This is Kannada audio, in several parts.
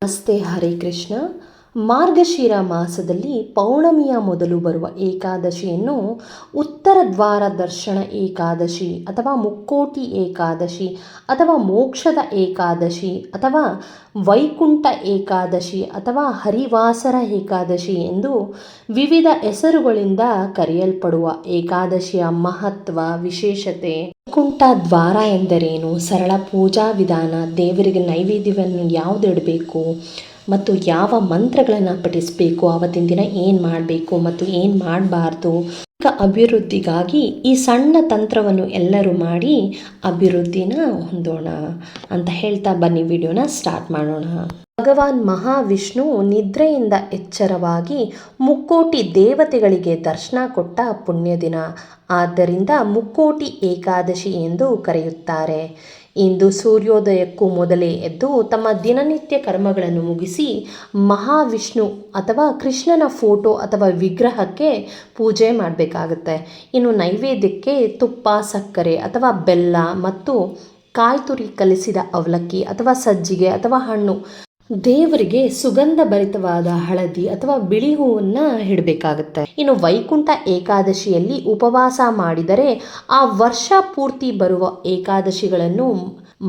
ನಮಸ್ತೆ, ಹರೇ ಕೃಷ್ಣ. ಮಾರ್ಗಶಿರ ಮಾಸದಲ್ಲಿ ಪೌರ್ಣಮಿಯ ಮೊದಲು ಬರುವ ಏಕಾದಶಿಯನ್ನು ಉತ್ತರ ದ್ವಾರ ದರ್ಶನ ಏಕಾದಶಿ ಅಥವಾ ಮುಕ್ಕೋಟಿ ಏಕಾದಶಿ ಅಥವಾ ಮೋಕ್ಷದ ಏಕಾದಶಿ ಅಥವಾ ವೈಕುಂಠ ಏಕಾದಶಿ ಅಥವಾ ಹರಿವಾಸರ ಏಕಾದಶಿ ಎಂದು ವಿವಿಧ ಹೆಸರುಗಳಿಂದ ಕರೆಯಲ್ಪಡುವ ಏಕಾದಶಿಯ ಮಹತ್ವ, ವಿಶೇಷತೆ. ವೈಕುಂಠ ದ್ವಾರ ಎಂದರೇನು? ಸರಳ ಪೂಜಾ ವಿಧಾನ, ದೇವರಿಗೆ ನೈವೇದ್ಯವನ್ನು ಯಾವುದು ಇಡಬೇಕು ಮತ್ತು ಯಾವ ಮಂತ್ರಗಳನ್ನು ಪಠಿಸಬೇಕು, ಆವತ್ತಿನ ದಿನ ಏನು ಮಾಡಬೇಕು ಮತ್ತು ಏನು ಮಾಡಬಾರ್ದು, ಅಭಿವೃದ್ಧಿಗಾಗಿ ಈ ಸಣ್ಣ ತಂತ್ರವನ್ನು ಎಲ್ಲರೂ ಮಾಡಿ ಅಭಿವೃದ್ಧಿನ ಹೊಂದೋಣ ಅಂತ ಹೇಳ್ತಾ ಬನ್ನಿ ವಿಡಿಯೋನ ಸ್ಟಾರ್ಟ್ ಮಾಡೋಣ. ಭಗವಾನ್ ಮಹಾವಿಷ್ಣು ನಿದ್ರೆಯಿಂದ ಎಚ್ಚರವಾಗಿ ಮುಕ್ಕೋಟಿ ದೇವತೆಗಳಿಗೆ ದರ್ಶನ ಕೊಟ್ಟ ಪುಣ್ಯ ದಿನ. ಆದ್ದರಿಂದ ಮುಕ್ಕೋಟಿ ಏಕಾದಶಿ ಎಂದು ಕರೆಯುತ್ತಾರೆ. ಇಂದು ಸೂರ್ಯೋದಯಕ್ಕೂ ಮೊದಲೇ ಎದ್ದು ತಮ್ಮ ದಿನನಿತ್ಯ ಕರ್ಮಗಳನ್ನು ಮುಗಿಸಿ ಮಹಾವಿಷ್ಣು ಅಥವಾ ಕೃಷ್ಣನ ಫೋಟೋ ಅಥವಾ ವಿಗ್ರಹಕ್ಕೆ ಪೂಜೆ ಮಾಡಬೇಕಾಗುತ್ತೆ. ಇನ್ನು ನೈವೇದ್ಯಕ್ಕೆ ತುಪ್ಪ, ಸಕ್ಕರೆ ಅಥವಾ ಬೆಲ್ಲ ಮತ್ತು ಕಾಯ್ತುರಿ ಕಲಿಸಿದ ಅವಲಕ್ಕಿ ಅಥವಾ ಸಜ್ಜಿಗೆ ಅಥವಾ ಹಣ್ಣು, ದೇವರಿಗೆ ಸುಗಂಧ ಭರಿತವಾದ ಹಳದಿ ಅಥವಾ ಬಿಳಿ ಹೂವನ್ನು ಇಡಬೇಕಾಗುತ್ತೆ. ಇನ್ನು ವೈಕುಂಠ ಏಕಾದಶಿಯಲ್ಲಿ ಉಪವಾಸ ಮಾಡಿದರೆ ಆ ವರ್ಷ ಪೂರ್ತಿ ಬರುವ ಏಕಾದಶಿಗಳನ್ನು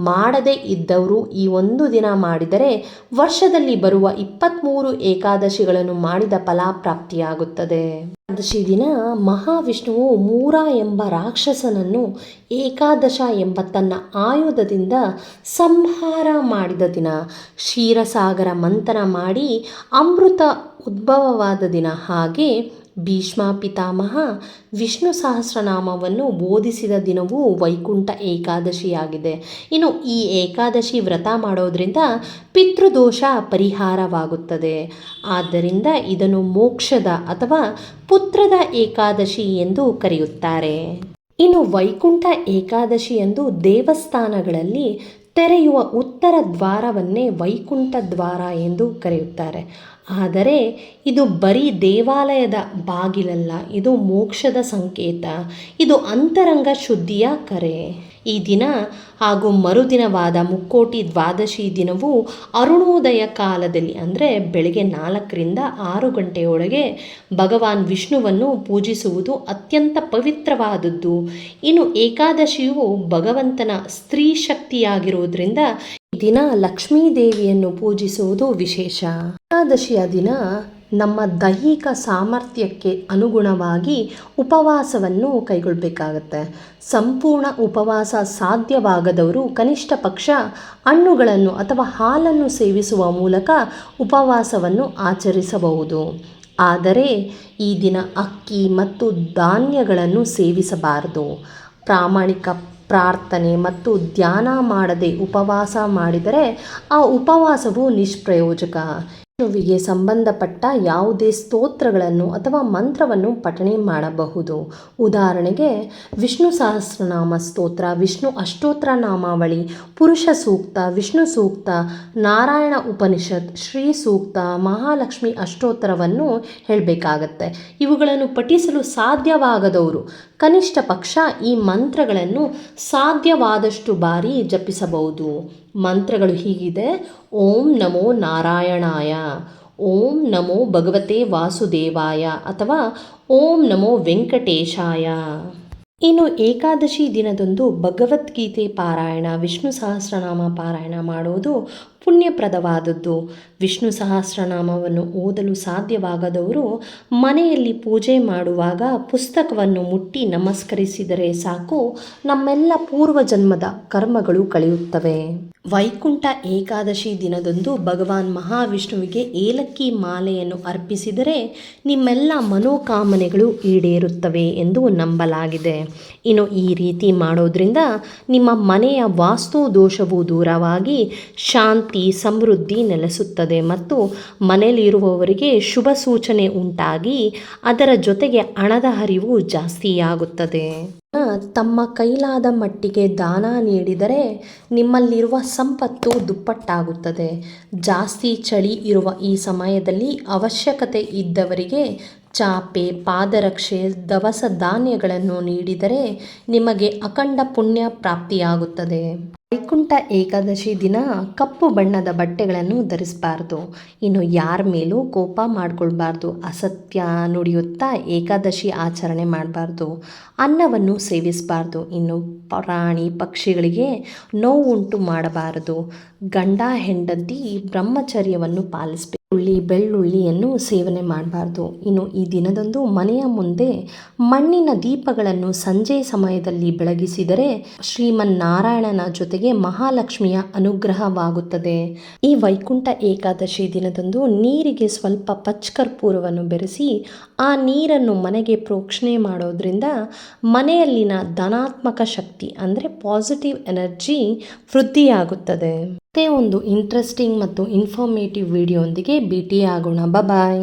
ಮಾಡದೇ ಇದ್ದವರು ಈ ಒಂದು ದಿನ ಮಾಡಿದರೆ ವರ್ಷದಲ್ಲಿ ಬರುವ 23 ಏಕಾದಶಿಗಳನ್ನು ಮಾಡಿದ ಫಲ ಪ್ರಾಪ್ತಿಯಾಗುತ್ತದೆ. ಏಕಾದಶಿ ದಿನ ಮಹಾವಿಷ್ಣುವು ಮೂರ ಎಂಬ ರಾಕ್ಷಸನನ್ನು ಏಕಾದಶ ಎಂಬ ತನ್ನ ಆಯುಧದಿಂದ ಸಂಹಾರ ಮಾಡಿದ ದಿನ. ಕ್ಷೀರಸಾಗರ ಮಂಥನ ಮಾಡಿ ಅಮೃತ ಉದ್ಭವವಾದ ದಿನ. ಹಾಗೆ ಭೀಷ್ಮ ಪಿತಾಮಹ ವಿಷ್ಣು ಸಹಸ್ರನಾಮವನ್ನು ಬೋಧಿಸಿದ ದಿನವೂ ವೈಕುಂಠ ಏಕಾದಶಿಯಾಗಿದೆ. ಇನ್ನು ಈ ಏಕಾದಶಿ ವ್ರತ ಮಾಡೋದ್ರಿಂದ ಪಿತೃದೋಷ ಪರಿಹಾರವಾಗುತ್ತದೆ. ಆದ್ದರಿಂದ ಇದನ್ನು ಮೋಕ್ಷದ ಅಥವಾ ಪುತ್ರದ ಏಕಾದಶಿ ಎಂದು ಕರೆಯುತ್ತಾರೆ. ಇನ್ನು ವೈಕುಂಠ ಏಕಾದಶಿಯಂದು ದೇವಸ್ಥಾನಗಳಲ್ಲಿ ತೆರೆಯುವ ಉತ್ತರ ದ್ವಾರವನ್ನೇ ವೈಕುಂಠ ದ್ವಾರ ಎಂದು ಕರೆಯುತ್ತಾರೆ. ಆದರೆ ಇದು ಬರೀ ದೇವಾಲಯದ ಬಾಗಿಲಲ್ಲ, ಇದು ಮೋಕ್ಷದ ಸಂಕೇತ. ಇದು ಅಂತರಂಗ ಶುದ್ಧಿಯ ಕರೆ. ಈ ದಿನ ಹಾಗೂ ಮರುದಿನವಾದ ಮುಕ್ಕೋಟಿ ದ್ವಾದಶಿ ದಿನವೂ ಅರುಣೋದಯ ಕಾಲದಲ್ಲಿ ಅಂದರೆ ಬೆಳಗ್ಗೆ 4ರಿಂದ 6 ಗಂಟೆಯೊಳಗೆ ಭಗವಾನ್ ವಿಷ್ಣುವನ್ನು ಪೂಜಿಸುವುದು ಅತ್ಯಂತ ಪವಿತ್ರವಾದದ್ದು. ಇನ್ನು ಏಕಾದಶಿಯು ಭಗವಂತನ ಸ್ತ್ರೀ ಶಕ್ತಿಯಾಗಿರುವುದರಿಂದ ಈ ದಿನ ಲಕ್ಷ್ಮೀ ದೇವಿಯನ್ನು ಪೂಜಿಸುವುದು ವಿಶೇಷ. ಏಕಾದಶಿಯ ದಿನ ನಮ್ಮ ದೈಹಿಕ ಸಾಮರ್ಥ್ಯಕ್ಕೆ ಅನುಗುಣವಾಗಿ ಉಪವಾಸವನ್ನು ಕೈಗೊಳ್ಳಬೇಕಾಗತ್ತೆ. ಸಂಪೂರ್ಣ ಉಪವಾಸ ಸಾಧ್ಯವಾಗದವರು ಕನಿಷ್ಠ ಪಕ್ಷ ಹಣ್ಣುಗಳನ್ನು ಅಥವಾ ಹಾಲನ್ನು ಸೇವಿಸುವ ಮೂಲಕ ಉಪವಾಸವನ್ನು ಆಚರಿಸಬಹುದು. ಆದರೆ ಈ ದಿನ ಅಕ್ಕಿ ಮತ್ತು ಧಾನ್ಯಗಳನ್ನು ಸೇವಿಸಬಾರದು. ಪ್ರಾಮಾಣಿಕ ಪ್ರಾರ್ಥನೆ ಮತ್ತು ಧ್ಯಾನ ಮಾಡದೆ ಉಪವಾಸ ಮಾಡಿದರೆ ಆ ಉಪವಾಸವು ನಿಷ್ಪ್ರಯೋಜಕ. ವಿಷ್ಣುವಿಗೆ ಸಂಬಂಧಪಟ್ಟ ಯಾವುದೇ ಸ್ತೋತ್ರಗಳನ್ನು ಅಥವಾ ಮಂತ್ರವನ್ನು ಪಠಣೆ ಮಾಡಬಹುದು. ಉದಾಹರಣೆಗೆ ವಿಷ್ಣು ಸಹಸ್ರನಾಮ ಸ್ತೋತ್ರ, ವಿಷ್ಣು ಅಷ್ಟೋತ್ರ ನಾಮಾವಳಿ, ಪುರುಷ ಸೂಕ್ತ, ವಿಷ್ಣು ಸೂಕ್ತ, ನಾರಾಯಣ ಉಪನಿಷತ್, ಶ್ರೀ ಸೂಕ್ತ, ಮಹಾಲಕ್ಷ್ಮಿ ಅಷ್ಟೋತ್ತರವನ್ನು ಹೇಳಬೇಕಾಗತ್ತೆ. ಇವುಗಳನ್ನು ಪಠಿಸಲು ಸಾಧ್ಯವಾಗದವರು ಕನಿಷ್ಠ ಪಕ್ಷ ಈ ಮಂತ್ರಗಳನ್ನು ಸಾಧ್ಯವಾದಷ್ಟು ಬಾರಿ ಜಪಿಸಬಹುದು. ಮಂತ್ರಗಳು ಹೀಗಿದೆ: ಓಂ ನಮೋ ನಾರಾಯಣಾಯ, ಓಂ ನಮೋ ಭಗವತೆ ವಾಸುದೇವಾಯ ಅಥವಾ ಓಂ ನಮೋ ವೆಂಕಟೇಶಾಯ. ಇನ್ನು ಏಕಾದಶಿ ದಿನದಂದು ಭಗವದ್ಗೀತೆ ಪಾರಾಯಣ, ವಿಷ್ಣು ಸಹಸ್ರನಾಮ ಪಾರಾಯಣ ಮಾಡುವುದು ಪುಣ್ಯಪ್ರದವಾದದ್ದು. ವಿಷ್ಣು ಸಹಸ್ರನಾಮವನ್ನು ಓದಲು ಸಾಧ್ಯವಾಗದವರು ಮನೆಯಲ್ಲಿ ಪೂಜೆ ಮಾಡುವಾಗ ಪುಸ್ತಕವನ್ನು ಮುಟ್ಟಿ ನಮಸ್ಕರಿಸಿದರೆ ಸಾಕು, ನಮ್ಮೆಲ್ಲ ಪೂರ್ವಜನ್ಮದ ಕರ್ಮಗಳು ಕಳೆಯುತ್ತವೆ. ವೈಕುಂಠ ಏಕಾದಶಿ ದಿನದಂದು ಭಗವಾನ್ ಮಹಾವಿಷ್ಣುವಿಗೆ ಏಲಕ್ಕಿ ಮಾಲೆಯನ್ನು ಅರ್ಪಿಸಿದರೆ ನಿಮ್ಮೆಲ್ಲ ಮನೋಕಾಮನೆಗಳು ಈಡೇರುತ್ತವೆ ಎಂದು ನಂಬಲಾಗಿದೆ. ಇನ್ನು ಈ ರೀತಿ ಮಾಡೋದ್ರಿಂದ ನಿಮ್ಮ ಮನೆಯ ವಾಸ್ತು ದೋಷವು ದೂರವಾಗಿ ಶಾಂತಿ, ಸಮೃದ್ಧಿ ನೆಲೆಸುತ್ತದೆ ಮತ್ತು ಮನೆಯಲ್ಲಿರುವವರಿಗೆ ಶುಭ ಸೂಚನೆ ಉಂಟಾಗಿ ಅದರ ಜೊತೆಗೆ ಹಣದ ಹರಿವು ಜಾಸ್ತಿಯಾಗುತ್ತದೆ. ತಮ್ಮ ಕೈಲಾದ ಮಟ್ಟಿಗೆ ದಾನ ನೀಡಿದರೆ ನಿಮ್ಮಲ್ಲಿರುವ ಸಂಪತ್ತು ದುಪ್ಪಟ್ಟಾಗುತ್ತದೆ. ಜಾಸ್ತಿ ಚಳಿ ಇರುವ ಈ ಸಮಯದಲ್ಲಿ ಅವಶ್ಯಕತೆ ಇದ್ದವರಿಗೆ ಚಾಪೆ, ಪಾದರಕ್ಷೆ, ದವಸ ಧಾನ್ಯಗಳನ್ನು ನೀಡಿದರೆ ನಿಮಗೆ ಅಖಂಡ ಪುಣ್ಯ ಪ್ರಾಪ್ತಿಯಾಗುತ್ತದೆ. ವೈಕುಂಠ ಏಕಾದಶಿ ದಿನ ಕಪ್ಪು ಬಣ್ಣದ ಬಟ್ಟೆಗಳನ್ನು ಧರಿಸಬಾರ್ದು. ಇನ್ನು ಯಾರ ಮೇಲೂ ಕೋಪ ಮಾಡ್ಕೊಳ್ಬಾರ್ದು. ಅಸತ್ಯ ನುಡಿಯುತ್ತಾ ಏಕಾದಶಿ ಆಚರಣೆ ಮಾಡಬಾರ್ದು. ಅನ್ನವನ್ನು ಸೇವಿಸಬಾರ್ದು. ಇನ್ನು ಪ್ರಾಣಿ ಪಕ್ಷಿಗಳಿಗೆ ನೋವುಂಟು ಮಾಡಬಾರದು. ಗಂಡ ಹೆಂಡತಿ ಬ್ರಹ್ಮಚರ್ಯವನ್ನು ಪಾಲಿಸಬೇಕು. ಬೆಳ್ಳುಳ್ಳಿಯನ್ನು ಸೇವನೆ ಮಾಡಬಾರ್ದು. ಇನ್ನು ಈ ದಿನದಂದು ಮನೆಯ ಮುಂದೆ ಮಣ್ಣಿನ ದೀಪಗಳನ್ನು ಸಂಜೆ ಸಮಯದಲ್ಲಿ ಬೆಳಗಿಸಿದರೆ ಶ್ರೀಮನ್ನಾರಾಯಣನ ಜೊತೆಗೆ ಮಹಾಲಕ್ಷ್ಮಿಯ ಅನುಗ್ರಹವಾಗುತ್ತದೆ. ಈ ವೈಕುಂಠ ಏಕಾದಶಿ ದಿನದಂದು ನೀರಿಗೆ ಸ್ವಲ್ಪ ಪಚ್ಕರ್ಪೂರವನ್ನು ಬೆರೆಸಿ ಆ ನೀರನ್ನು ಮನೆಗೆ ಪ್ರೋಕ್ಷಣೆ ಮಾಡೋದ್ರಿಂದ ಮನೆಯಲ್ಲಿನ ಧನಾತ್ಮಕ ಶಕ್ತಿ ಅಂದರೆ ಪಾಸಿಟಿವ್ ಎನರ್ಜಿ ವೃದ್ಧಿಯಾಗುತ್ತದೆ. ಮತ್ತೆ ಒಂದು ಇಂಟ್ರೆಸ್ಟಿಂಗ್ ಮತ್ತು ಇನ್ಫಾರ್ಮೇಟಿವ್ ವಿಡಿಯೋ ಒಂದಿಗೆ ಭೇಟಿಯಾಗೋಣ. ಬಾಯ್.